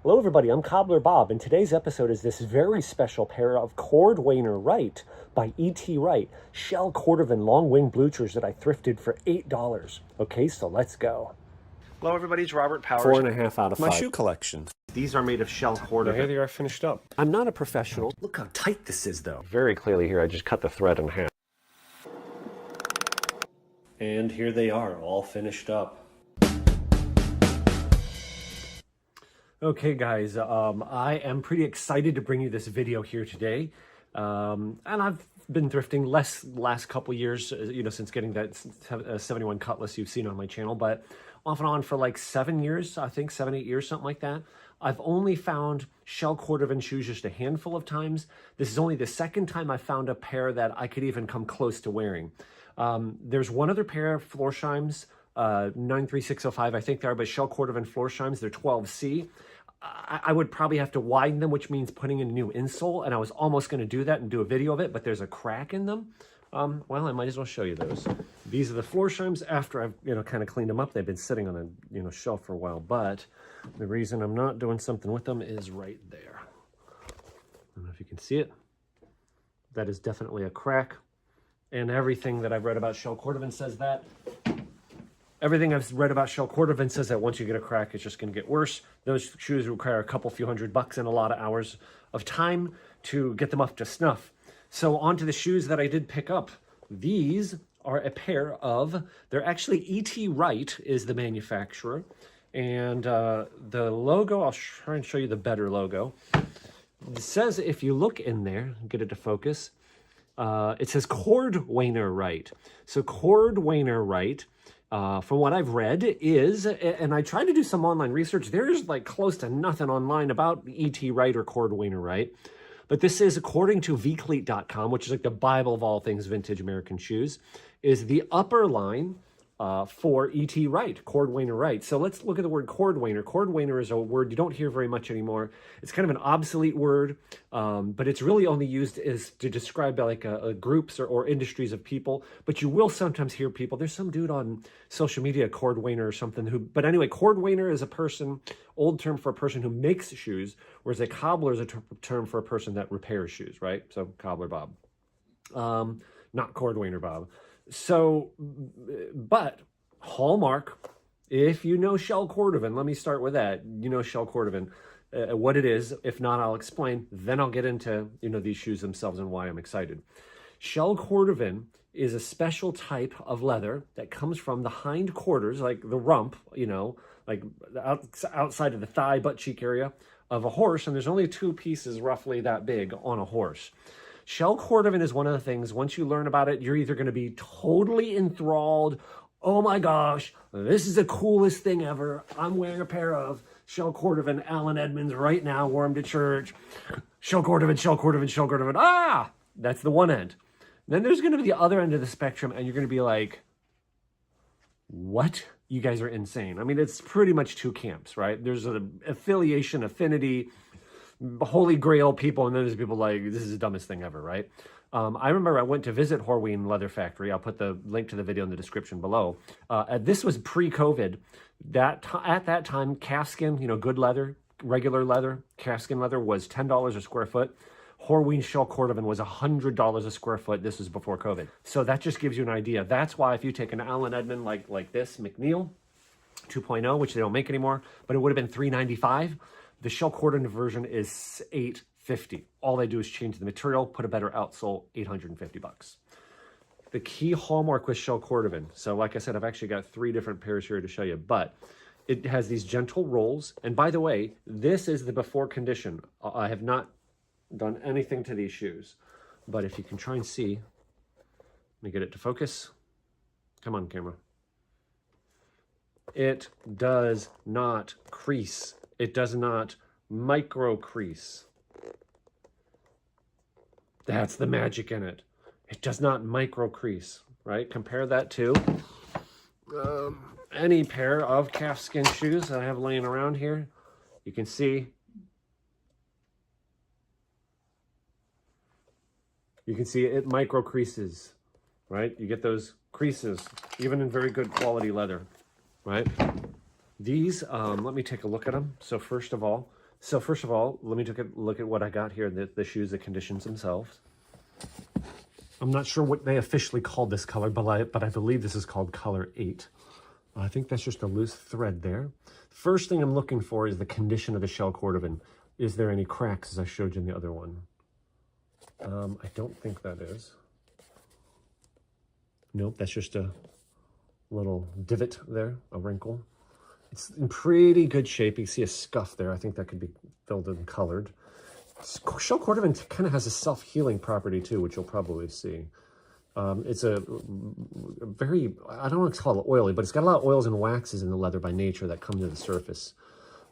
Hello everybody, I'm Cobbler Bob, and today's episode is this very special pair of Cordwainer Wright by E.T. Wright, Shell Cordovan long wing bleachers that I thrifted for $8. Okay, so let's go. Hello everybody, it's Robert Powers. 4.5 out of 5. My shoe collection. These are made of Shell Cordovan. Here they are finished up. I'm not a professional. Look how tight this is though. Very clearly here, I just cut the thread in half. And here they are, all finished up. Okay guys, I am pretty excited to bring you this video here today. And I've been thrifting last couple years, since getting that 71 Cutlass you've seen on my channel, but off and on for like 7 years, I think 7-8 years, something like that. I've only found Shell Cordovan shoes just a handful of times. This is only the second time I found a pair that I could even come close to wearing. There's one other pair of Florsheims, 93605, I think they are, but Shell Cordovan Florsheims, they're 12C. I would probably have to widen them, which means putting in a new insole, and I was almost going to do that and do a video of it, but there's a crack in them. Well, I might as well show you those. These are the Florsheims after I've, kind of cleaned them up. They've been sitting on a, shelf for a while, but the reason I'm not doing something with them is right there. I don't know if you can see it. That is definitely a crack, and everything that I've read about Shell Cordovan says that. Everything I've read about Shell Cordovan says that once you get a crack, it's just going to get worse. Those shoes require a few $100 and a lot of hours of time to get them up to snuff. So onto the shoes that I did pick up. These are a pair of, they're actually E.T. Wright is the manufacturer. And the logo, I'll try and show you the better logo. It says, if you look in there, get it to focus, it says Cordwainer Wright. So Cordwainer Wright, from what I've read is, and I tried to do some online research, there's like close to nothing online about E.T. Wright or Cordwainer Wright. But this is, according to vcleat.com, which is like the Bible of all things vintage American shoes, is the upper line for E.T. Wright, Cordwainer Wright. So let's look at the word Cordwainer. Cordwainer is a word you don't hear very much anymore. It's kind of an obsolete word, but it's really only used as to describe like groups or industries of people. But you will sometimes hear people. There's some dude on social media, Cordwainer or something, who. But anyway, Cordwainer is a person, old term for a person who makes shoes, whereas a cobbler is a term for a person that repairs shoes, right? So Cobbler Bob, not Cordwainer Bob. So, but hallmark, if you know Shell Cordovan, let me start with that. You know Shell Cordovan, what it is. If not, I'll explain. Then I'll get into, these shoes themselves and why I'm excited. Shell Cordovan is a special type of leather that comes from the hind quarters, like the rump, like outside of the thigh, butt cheek area of a horse. And there's only two pieces roughly that big on a horse. Shell Cordovan is one of the things, once you learn about it, you're either going to be totally enthralled. Oh my gosh, this is the coolest thing ever. I'm wearing a pair of Shell Cordovan Allen Edmonds right now, wore them to church. Shell Cordovan, Shell Cordovan, Shell Cordovan. Ah! That's the one end. Then there's going to be the other end of the spectrum, and you're going to be like, what? You guys are insane. I mean, it's pretty much two camps, right? There's an affiliation, affinity, holy grail people, and then there's people like, this is the dumbest thing ever, right? I remember I went to visit Horween Leather Factory. I'll put the link to the video in the description below. This was pre-COVID. At that time, calfskin, good leather, regular leather, calfskin leather was $10 a square foot. Horween Shell Cordovan was $100 a square foot. This was before COVID. So that just gives you an idea. That's why if you take an Allen Edmond like this, McNeil 2.0, which they don't make anymore, but it would have been $395. The Shell Cordovan version is $850. All they do is change the material, put a better outsole, $850. The key hallmark with Shell Cordovan, so like I said, I've actually got 3 different pairs here to show you, but it has these gentle rolls. And by the way, this is the before condition. I have not done anything to these shoes, but if you can try and see, let me get it to focus. Come on, camera. It does not crease. It does not micro crease. That's the magic in it. It does not micro crease, right? Compare that to any pair of calfskin shoes that I have laying around here. You can see. You can see it micro creases, right? You get those creases, even in very good quality leather, right? These, let me take a look at them. So first of all, So first of all, let me take a look at what I got here, the shoes, the conditions themselves. I'm not sure what they officially called this color, but I believe this is called color 8. I think that's just a loose thread there. First thing I'm looking for is the condition of the Shell Cordovan. Is there any cracks, as I showed you in the other one? I don't think that is. Nope, that's just a little divot there, a wrinkle. It's in pretty good shape. You can see a scuff there. I think that could be filled and colored. Shell Cordovan kind of has a self-healing property too, which you'll probably see. It's a very, I don't want to call it oily, but it's got a lot of oils and waxes in the leather by nature that come to the surface.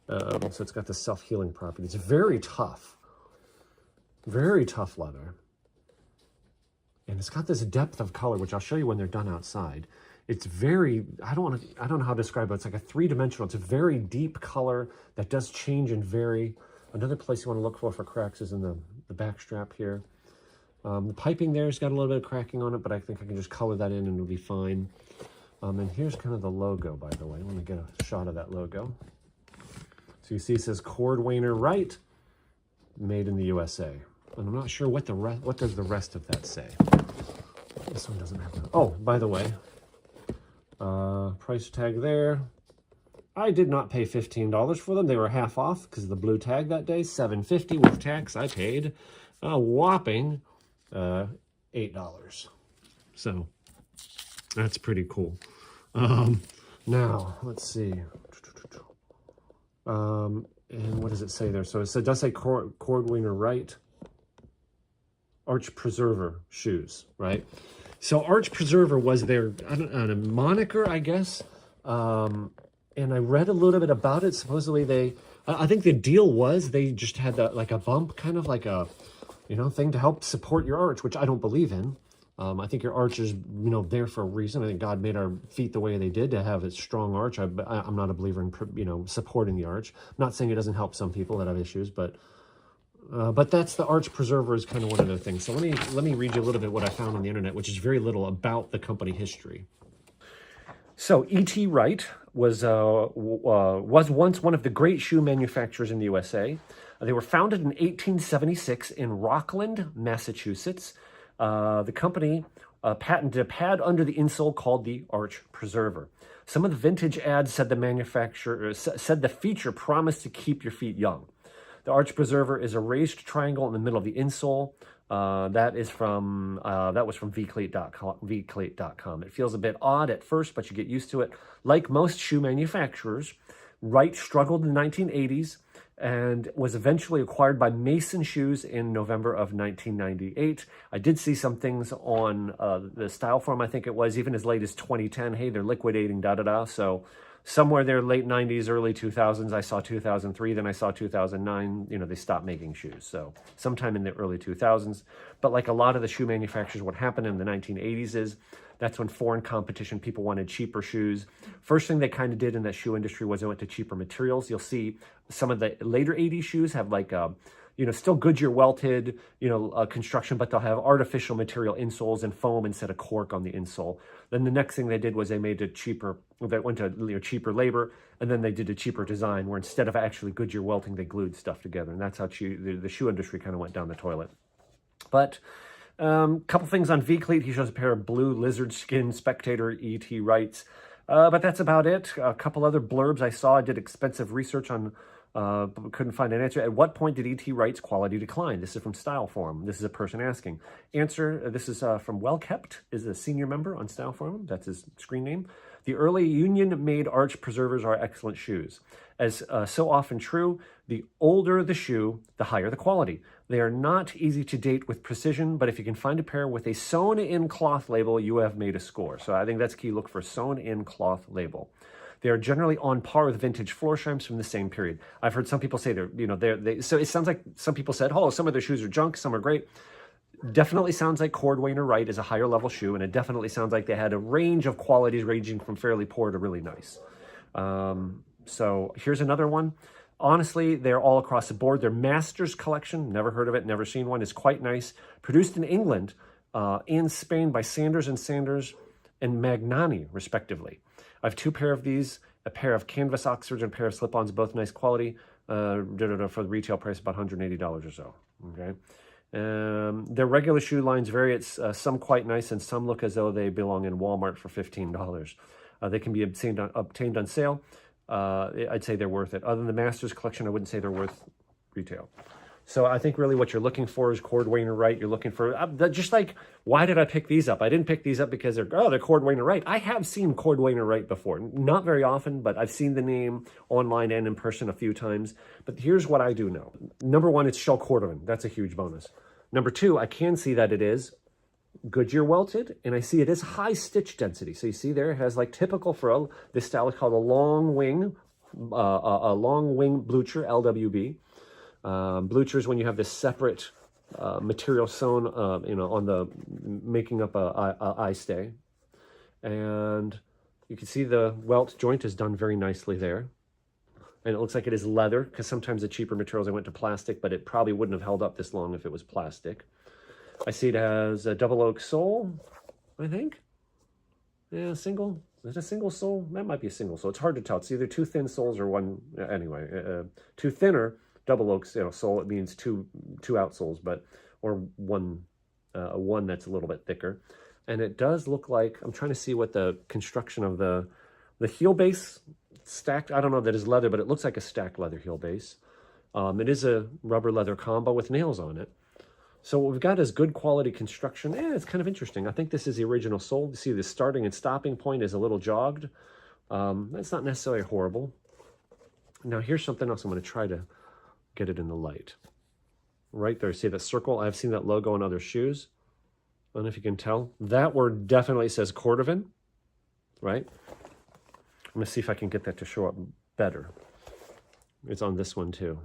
So it's got the self-healing property. It's very tough leather. And it's got this depth of color, which I'll show you when they're done outside. It's very, I don't know how to describe it. It's like a three-dimensional. It's a very deep color that does change and vary. Another place you want to look for cracks is in the back strap here. The piping there's got a little bit of cracking on it, but I think I can just color that in and it'll be fine. And here's kind of the logo, by the way. Let me get a shot of that logo. So you see it says Cordwainer Wright, made in the USA. And I'm not sure what does the rest of that say. This one doesn't have that. Oh, by the way, price tag there. I did not pay $15 for them. They were half off because of the blue tag that day. $7.50 with tax. I paid a whopping $8. So that's pretty cool. Now let's see. And what does it say there? So it does say Cordwainer Wright Arch Preserver shoes, right? So Arch Preserver was their a moniker, I guess. And I read a little bit about it. Supposedly I think the deal was they just had like a bump, kind of like a, thing to help support your arch, which I don't believe in. I think your arch is, there for a reason. I think God made our feet the way they did to have a strong arch. I'm not a believer in, supporting the arch. I'm not saying it doesn't help some people that have issues, but that's the arch preserver is kind of one of the things. So let me read you a little bit what I found on the internet, which is very little about the company history. So E.T. Wright was once one of the great shoe manufacturers in the USA. They were founded in 1876 in Rockland, Massachusetts. The company patented a pad under the insole called the Arch Preserver. Some of the vintage ads said the manufacturer said the feature promised to keep your feet young. The Arch Preserver is a raised triangle in the middle of the insole. That was from vclate.com. It feels a bit odd at first, but you get used to it. Like most shoe manufacturers, Wright struggled in the 1980s and was eventually acquired by Mason Shoes in November of 1998. I did see some things on the Style Forum, I think it was, even as late as 2010. Hey, they're liquidating, da-da-da. So somewhere there, late 90s, early 2000s, I saw 2003, then I saw 2009, they stopped making shoes. So sometime in the early 2000s. But like a lot of the shoe manufacturers, what happened in the 1980s is that's when foreign competition, people wanted cheaper shoes. First thing they kind of did in that shoe industry was they went to cheaper materials. You'll see some of the later 80s shoes have like still Goodyear welted, construction, but they'll have artificial material insoles and foam instead of cork on the insole. Then the next thing they did was they made it cheaper. They went to cheaper labor, and then they did a cheaper design where instead of actually Goodyear welting, they glued stuff together. And that's how the shoe industry kind of went down the toilet. But a couple things on VClete. He shows a pair of blue lizard skin Spectator E.T. Wrights. But that's about it. A couple other blurbs I saw. I did expensive research on but couldn't find an answer. At what point did E.T. Wright's quality decline? This is from Style Forum. This is a person asking. Answer, this is from Well Kept, is a senior member on Style Forum. That's his screen name. The early union-made Arch Preservers are excellent shoes. As so often true, the older the shoe, the higher the quality. They are not easy to date with precision, but if you can find a pair with a sewn-in cloth label, you have made a score. So I think that's key. Look for sewn-in cloth label. They are generally on par with vintage Florsheims from the same period. I've heard some people say so it sounds like some people said, oh, some of their shoes are junk, some are great. Definitely sounds like Cordwainer Wright is a higher level shoe, and it definitely sounds like they had a range of qualities ranging from fairly poor to really nice. So here's another one. Honestly, they're all across the board. Their Masters collection, never heard of it, never seen one, is quite nice. Produced in England and Spain by Sanders and Sanders and Magnani, respectively. I have two pair of these, a pair of canvas Oxfords and a pair of slip-ons, both nice quality. for the retail price about $180 or so. Okay. Their regular shoe lines vary. It's some quite nice, and some look as though they belong in Walmart for $15. They can be obtained on sale. I'd say they're worth it. Other than the Masters collection, I wouldn't say they're worth retail. So I think really what you're looking for is Cordwainer Wright. You're looking for, just like, why did I pick these up? I didn't pick these up because they're Cordwainer Wright. I have seen Cordwainer Wright before. Not very often, but I've seen the name online and in person a few times. But here's what I do know. Number one, it's Shell Cordovan. That's a huge bonus. Number two, I can see that it is Goodyear welted, and I see it is high stitch density. So you see there, it has like typical for this style is called a long wing blucher LWB. Bluchers when you have this separate material sewn, on the making up a eye stay, and you can see the welt joint is done very nicely there, and it looks like it is leather because sometimes the cheaper materials I went to plastic, but it probably wouldn't have held up this long if it was plastic. I see it has a double oak sole, I think. Yeah, single. Is it a single sole? That might be a single sole. It's hard to tell. It's either two thin soles or one. Anyway, two thinner. Double oak sole, it means two outsoles, or one that's a little bit thicker. And it does look like, I'm trying to see what the construction of the heel base stacked, I don't know that is leather, but it looks like a stacked leather heel base. It is a rubber leather combo with nails on it. So what we've got is good quality construction. It's kind of interesting. I think this is the original sole. You see the starting and stopping point is a little jogged. That's not necessarily horrible. Now here's something else I'm going to try to get it in the light. Right there, see that circle? I've seen that logo on other shoes. I don't know if you can tell. That word definitely says Cordovan, right? I'm going to see if I can get that to show up better. It's on this one too.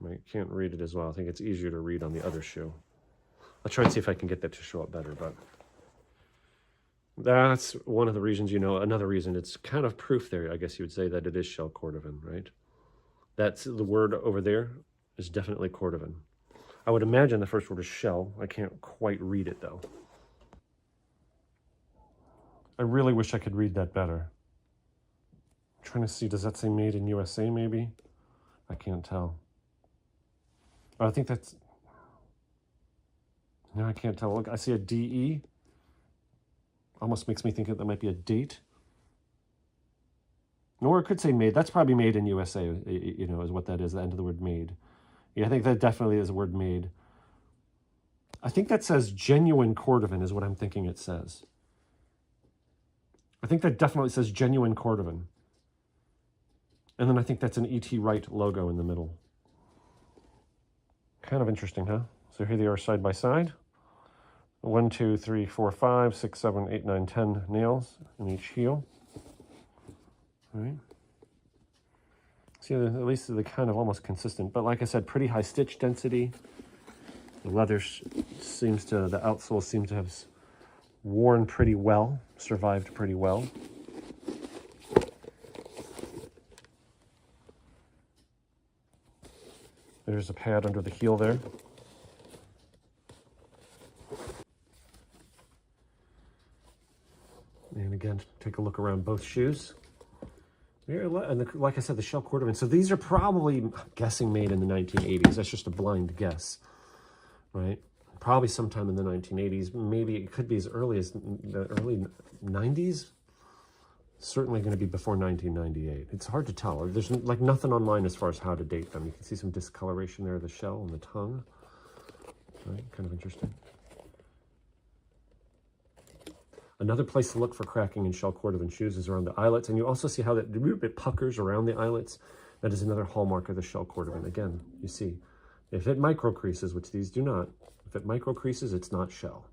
I can't read it as well. I think it's easier to read on the other shoe. I'll try and see if I can get that to show up better, but that's one of the reasons, another reason it's kind of proof there, I guess you would say, that it is Shell Cordovan, right? That's the word over there is definitely Cordovan. I would imagine the first word is shell. I can't quite read it though. I really wish I could read that better. I'm trying to see, does that say made in USA maybe? I can't tell. I think that's, no, I can't tell. Look, I see a DE. Almost makes me think that might be a date. Or it could say made. That's probably made in USA, is what that is, the end of the word made. Yeah, I think that definitely is the word made. I think that says genuine Cordovan is what I'm thinking it says. I think that definitely says genuine Cordovan. And then I think that's an E.T. Wright logo in the middle. Kind of interesting, huh? So here they are side by side. 1, 2, 3, 4, 5, 6, 7, 8, 9, 10 nails in each heel. All right. See, at least they're kind of almost consistent. But like I said, pretty high stitch density. The leather seems to, the outsole seems to have worn pretty well, survived pretty well. There's a pad under the heel there. And again, take a look around both shoes. And like I said, the Shell Cordovan. So these are probably, I'm guessing, made in the 1980s. That's just a blind guess, right? Probably sometime in the 1980s. Maybe it could be as early as the early 90s. Certainly going to be before 1998. It's hard to tell. There's like nothing online as far as how to date them. You can see some discoloration there of the shell and the tongue. Right, kind of interesting. Another place to look for cracking in Shell Cordovan shoes is around the eyelets, and you also see how that it puckers around the eyelets. That is another hallmark of the Shell Cordovan. Again, you see, if it micro creases, which these do not, if it micro creases, it's not Shell.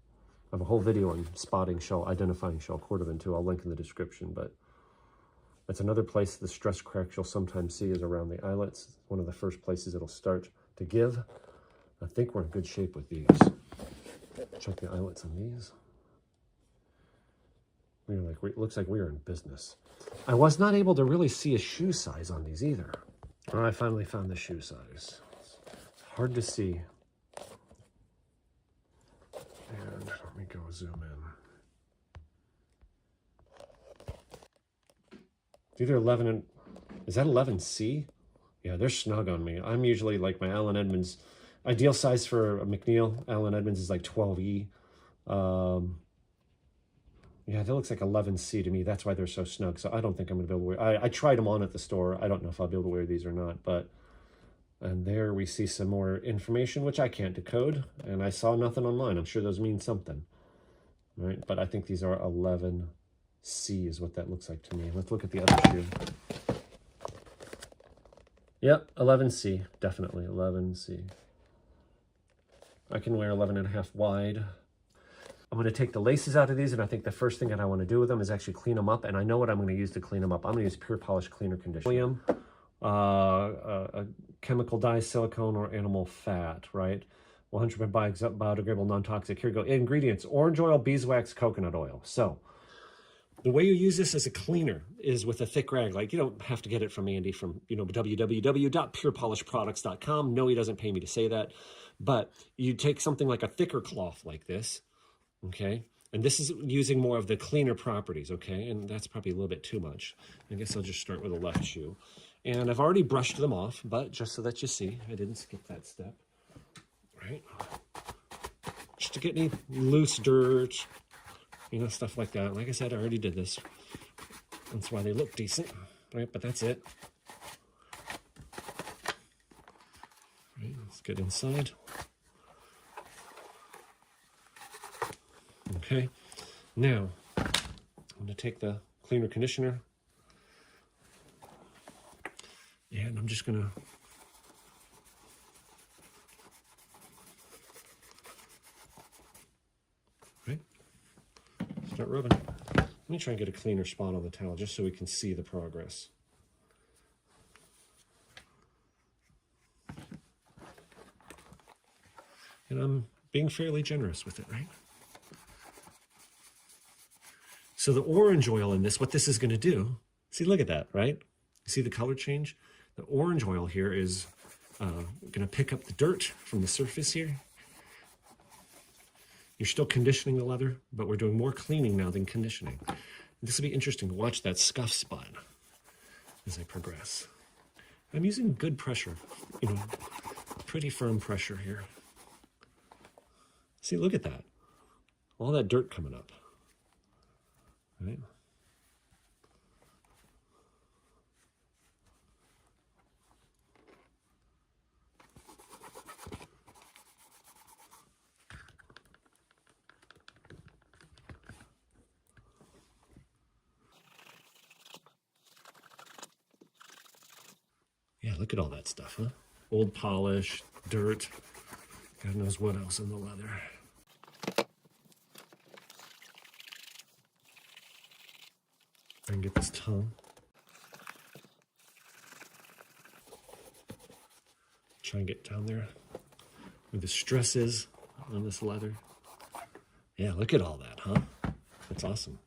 I have a whole video on spotting Shell, identifying Shell Cordovan too. I'll link in the description, but that's another place the stress cracks you'll sometimes see is around the eyelets. It's one of the first places it'll start to give. I think we're in good shape with these. Check the eyelets on these. It looks like we are in business. I was not able to really see a shoe size on these either. I finally found the shoe size. It's hard to see. And let me go zoom in. These are 11 and, is that 11C? Yeah, they're snug on me. I'm usually like my Allen Edmonds. Ideal size for a McNeil, Allen Edmonds is like 12E. Yeah, that looks like 11C to me. That's why they're so snug. So I don't think I'm going to be able to wear. I tried them on at the store. I don't know if I'll be able to wear these or not. But, and there we see some more information, which I can't decode. And I saw nothing online. I'm sure those mean something. Right? But I think these are 11C is what that looks like to me. Let's look at the other shoe. Yep, 11C. Definitely 11C. I can wear 11.5 wide. I'm going to take the laces out of these, and I think the first thing that I want to do with them is actually clean them up, and I know what I'm going to use to clean them up. I'm going to use Pure Polish Cleaner Conditioner. A chemical dye, silicone, or animal fat, right? 100% biodegradable, non-toxic. Here we go. Ingredients: orange oil, beeswax, coconut oil. So the way you use this as a cleaner is with a thick rag. Like, you don't have to get it from Andy from, www.purepolishproducts.com. No, he doesn't pay me to say that. But you take something like a thicker cloth like this, okay? And this is using more of the cleaner properties, okay? And that's probably a little bit too much. I guess I'll just start with the left shoe. And I've already brushed them off, but just so that you see, I didn't skip that step, right? Just to get any loose dirt, stuff like that. Like I said, I already did this. That's why they look decent, right? But that's it. Right, let's get inside. Okay, now I'm going to take the cleaner conditioner and I'm just going to start rubbing. Let me try and get a cleaner spot on the towel just so we can see the progress. And I'm being fairly generous with it, right? So the orange oil in this, what this is going to do, see, look at that, right? See the color change? The orange oil here is going to pick up the dirt from the surface here. You're still conditioning the leather, but we're doing more cleaning now than conditioning. This will be interesting to watch that scuff spot as I progress. I'm using good pressure, pretty firm pressure here. See, look at that. All that dirt coming up. Right? Yeah, look at all that stuff, huh? Old polish, dirt, God knows what else in the leather. I can get this tongue. Try and get down there where the stress is on this leather. Yeah, look at all that, huh? That's awesome.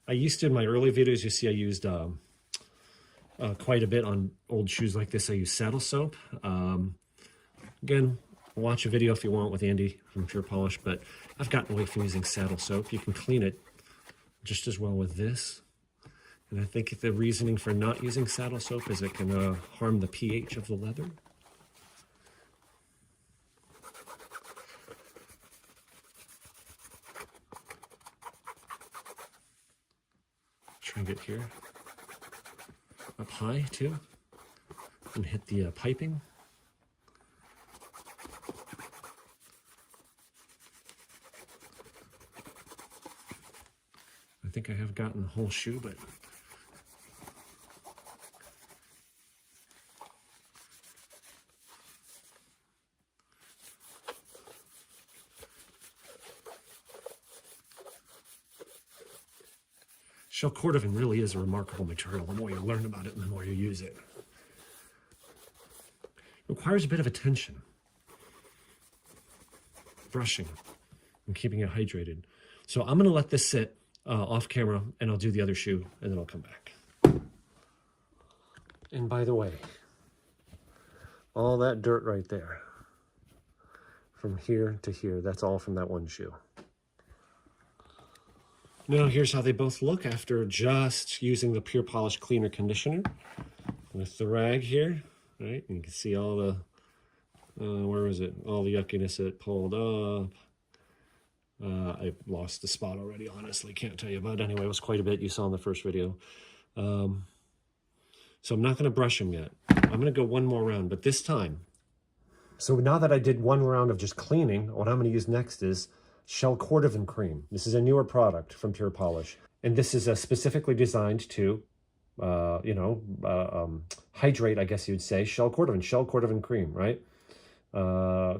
I used to, in my early videos, you see I used quite a bit on old shoes like this. I use saddle soap. Again, watch a video if you want with Andy from Pure Polish, but I've gotten away from using saddle soap. You can clean it just as well with this. And I think the reasoning for not using saddle soap is it can harm the pH of the leather. Try and get here up high too and hit the piping. I think I have gotten the whole shoe, but Shell Cordovan really is a remarkable material. The more you learn about it, the more you use it. It requires a bit of attention, brushing, and keeping it hydrated. So I'm going to let this sit off camera, and I'll do the other shoe, and then I'll come back. And by the way, all that dirt right there, from here to here, that's all from that one shoe. Now here's how they both look after just using the Pure Polish Cleaner Conditioner with the rag here, right? And you can see all the, where was it? All the yuckiness it pulled up. I lost the spot already, honestly, can't tell you. But anyway, it was quite a bit you saw in the first video. So I'm not going to brush them yet. I'm going to go one more round, but this time. So now that I did one round of just cleaning, what I'm going to use next is Shell Cordovan cream. This is a newer product from Pure Polish. And this is specifically designed to, hydrate, I guess you'd say, Shell Cordovan cream, right?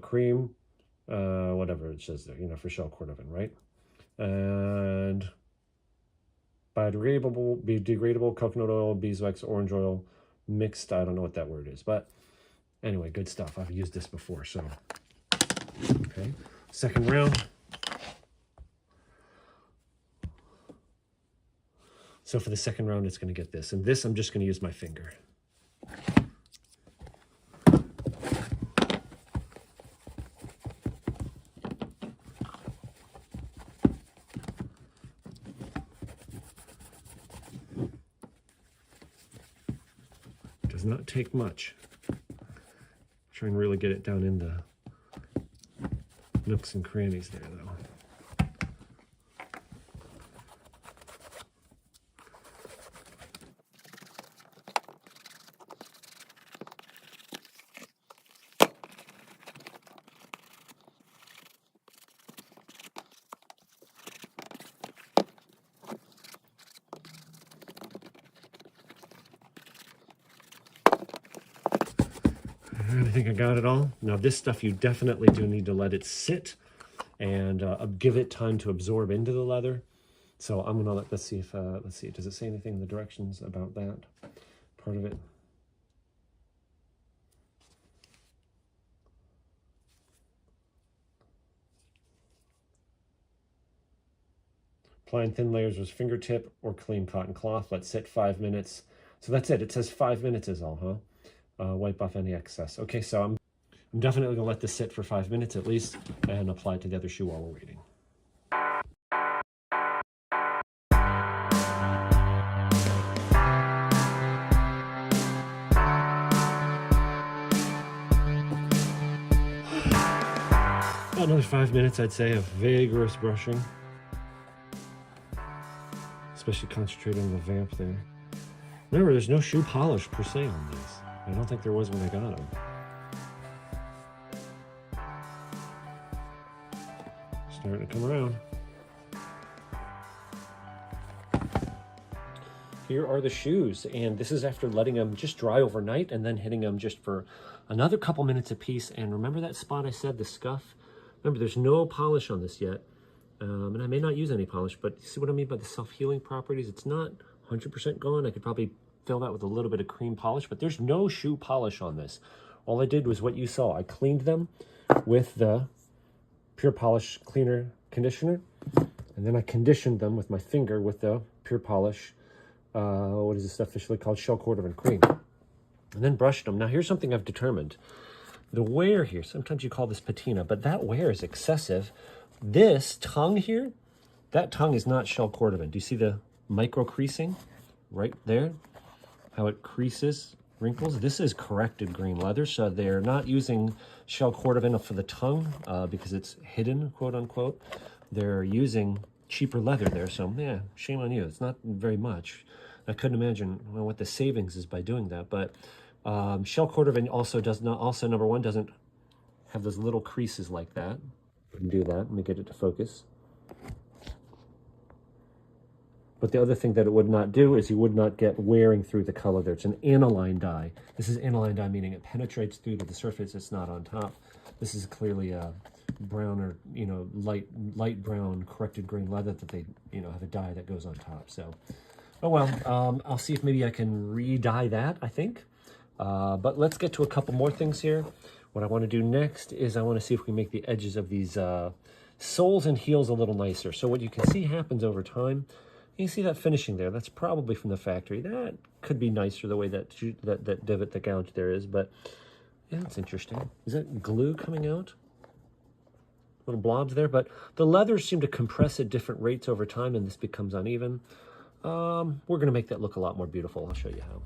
Cream, whatever it says there, for Shell Cordovan, right? And biodegradable coconut oil, beeswax, orange oil, mixed, I don't know what that word is, but anyway, good stuff. I've used this before, so. Okay, second round. So for the second round, it's going to get this. And this, I'm just going to use my finger. Does not take much. Try and really get it down in the nooks and crannies there, though. I think I got it all. Now this stuff, you definitely do need to let it sit and give it time to absorb into the leather. So I'm gonna let's see, does it say anything in the directions about that part of it? Apply in thin layers with fingertip or clean cotton cloth. Let sit 5 minutes. So that's it. It says 5 minutes is all, huh? Wipe off any excess. Okay, so I'm definitely gonna let this sit for 5 minutes at least and apply it to the other shoe while we're waiting. About another 5 minutes, I'd say, of vigorous brushing. Especially concentrating on the vamp there. Remember, there's no shoe polish per se on these. I don't think there was when I got them. Starting to come around. Here are the shoes, and this is after letting them just dry overnight and then hitting them just for another couple minutes apiece. And remember that spot I said, the scuff? Remember, there's no polish on this yet. And I may not use any polish, but you see what I mean by the self-healing properties? It's not 100% gone. I could probably fill that with a little bit of cream polish, but there's no shoe polish on this. All I did was what you saw. I cleaned them with the Pure Polish Cleaner Conditioner, and then I conditioned them with my finger with the Pure Polish, what is this officially called? Shell Cordovan cream. And then brushed them. Now here's something I've determined. The wear here, sometimes you call this patina, but that wear is excessive. This tongue here, that tongue is not Shell Cordovan. Do you see the micro creasing right there? How it creases, wrinkles. This is corrected green leather, so they're not using Shell Cordovan for the tongue because it's hidden, quote unquote. They're using cheaper leather there, so yeah, shame on you. It's not very much. I couldn't imagine what the savings is by doing that, but Shell Cordovan also does not, number one, doesn't have those little creases like that. We can do that. Let me get it to focus. But the other thing that it would not do is you would not get wearing through the color there. It's an aniline dye. This is aniline dye, meaning it penetrates through to the surface. It's not on top. This is clearly a brown or, light brown corrected grain leather that they, have a dye that goes on top. So, oh well, I'll see if maybe I can re-dye that, I think. But let's get to a couple more things here. What I want to do next is I want to see if we can make the edges of these soles and heels a little nicer. So what you can see happens over time. You see that finishing there. That's probably from the factory. That could be nicer the way that divot, the gouge there is, but yeah, it's interesting. Is that glue coming out? little blobs there, but the leathers seem to compress at different rates over time, and this becomes uneven. We're going to make that look a lot more beautiful. I'll show you how.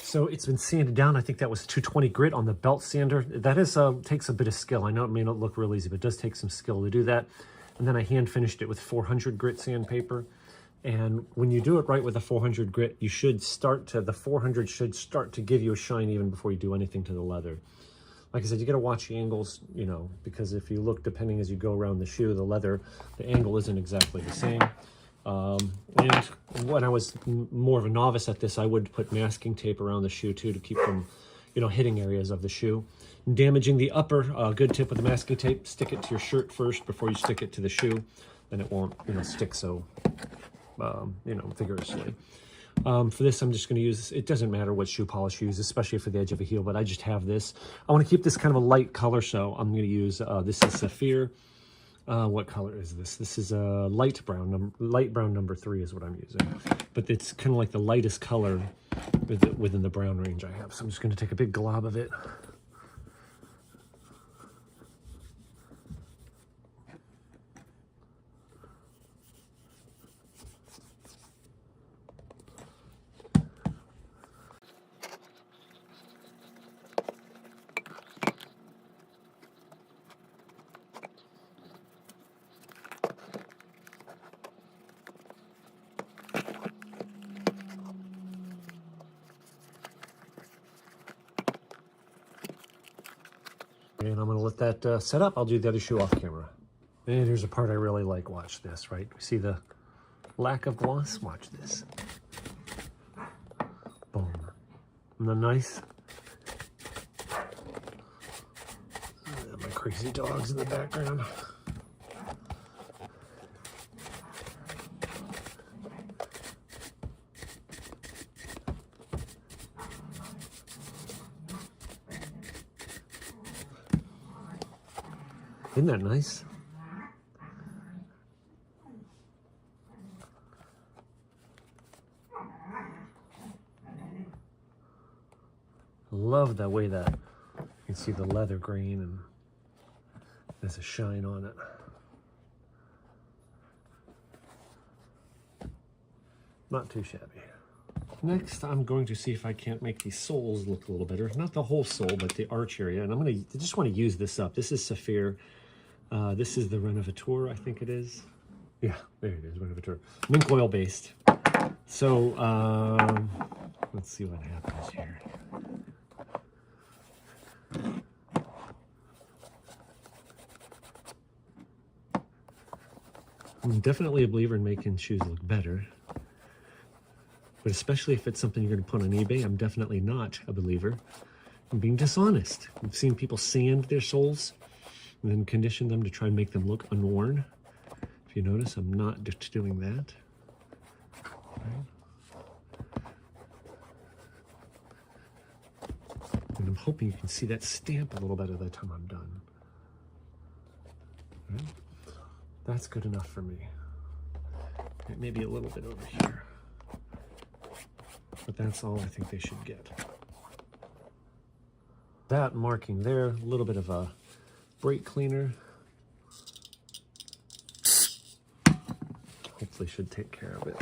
So it's been sanded down. I think that was 220 grit on the belt sander. That is takes a bit of skill. I know it may not look real easy, but it does take some skill to do that. And then I hand finished it with 400 grit sandpaper. And when you do it right with the 400 grit, you should start to, the 400 should start to give you a shine even before you do anything to the leather. Like I said, you got to watch the angles, you know, because if you look, depending as you go around the shoe, the leather, the angle isn't exactly the same. And when I was more of a novice at this, I would put masking tape around the shoe too to keep from, you know, hitting areas of the shoe. And damaging the upper, good tip with the masking tape, stick it to your shirt first before you stick it to the shoe. Then it won't, you know, stick so, you know, vigorously. For this, I'm just going to use, it doesn't matter what shoe polish you use, especially for the edge of a heel, but I just have this. I want to keep this kind of a light color, so I'm going to use, this is Sapphire. What color is this? This is a light brown number 3 is what I'm using. But it's kind of like the lightest color within the brown range I have. So I'm just going to take a big glob of it. And I'm going to let that set up. I'll do the other shoe off camera. And here's a part I really like. Watch this, right? See the lack of gloss? Watch this. Boom. Isn't that nice? My crazy dogs in the background. Isn't that nice? Love the way that you can see the leather grain and there's a shine on it. Not too shabby. Next, I'm going to see if I can't make these soles look a little better. Not the whole sole, but the arch area. And I just want to use this up. This is Saphir. This is the Renovateur, I think it is. Yeah, there it is, Renovateur. Mink oil based. So, let's see what happens here. I'm definitely a believer in making shoes look better. But especially if it's something you're going to put on eBay, I'm definitely not a believer in being dishonest. I've seen people sand their soles and then condition them to try and make them look unworn. If you notice, I'm not just doing that. Right. And I'm hoping you can see that stamp a little better by the time I'm done. Right. That's good enough for me. Maybe a little bit over here. But that's all I think they should get. That marking there, a little bit of a brake cleaner. Hopefully should take care of it.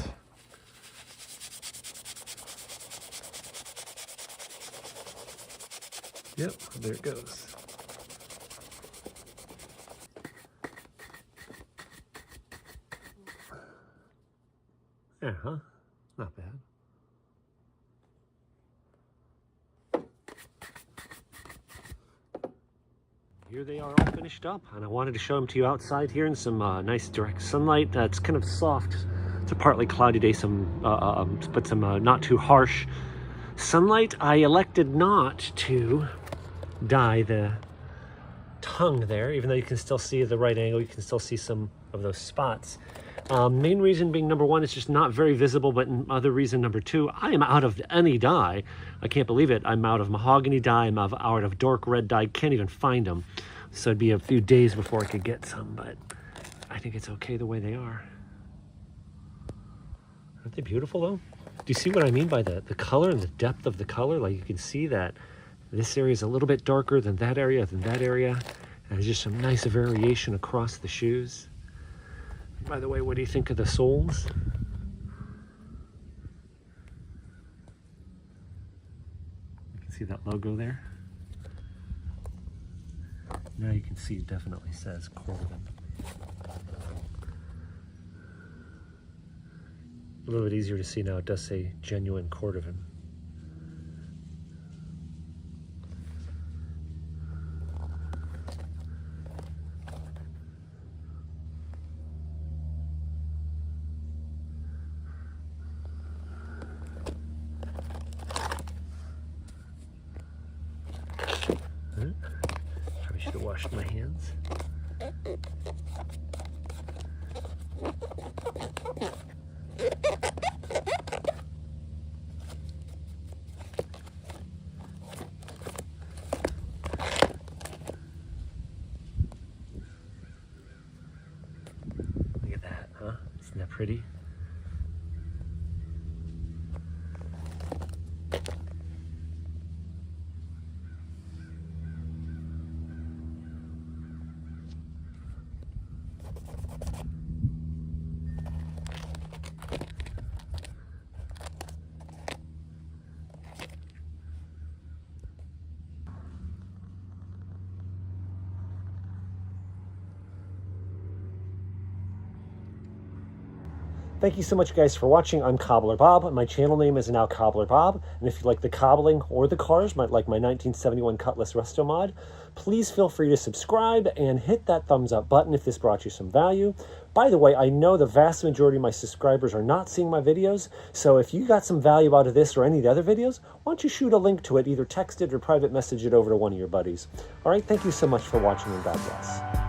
Yep, there it goes. Yeah, huh? Not bad. Here they are all finished up, and I wanted to show them to you outside here in some nice direct sunlight. It's kind of soft. It's a partly cloudy day, but some not too harsh sunlight. I elected not to dye the tongue there, even though you can still see the right angle. You can still see some of those spots. Main reason being, number one, it's just not very visible, but other reason number two, I am out of any dye. I can't believe it. I'm out of mahogany dye. I'm out of dark red dye. Can't even find them. So it'd be a few days before I could get some, but I think it's okay the way they are. Aren't they beautiful though? Do you see what I mean by the color and the depth of the color? Like you can see that this area is a little bit darker than that area, and there's just some nice variation across the shoes. By the way, what do you think of the soles? You can see that logo there. Now you can see it definitely says Cordovan. A little bit easier to see now. It does say genuine Cordovan. Probably should have washed my hands. Look at that, huh? Isn't that pretty? Thank you so much, guys, for watching. I'm Cobbler Bob. My channel name is now Cobbler Bob. And if you like the cobbling or the cars, like my 1971 Cutlass Resto mod, please feel free to subscribe and hit that thumbs up button if this brought you some value. By the way, I know the vast majority of my subscribers are not seeing my videos, so if you got some value out of this or any of the other videos, why don't you shoot a link to it, either text it or private message it over to one of your buddies. All right, thank you so much for watching, and God bless.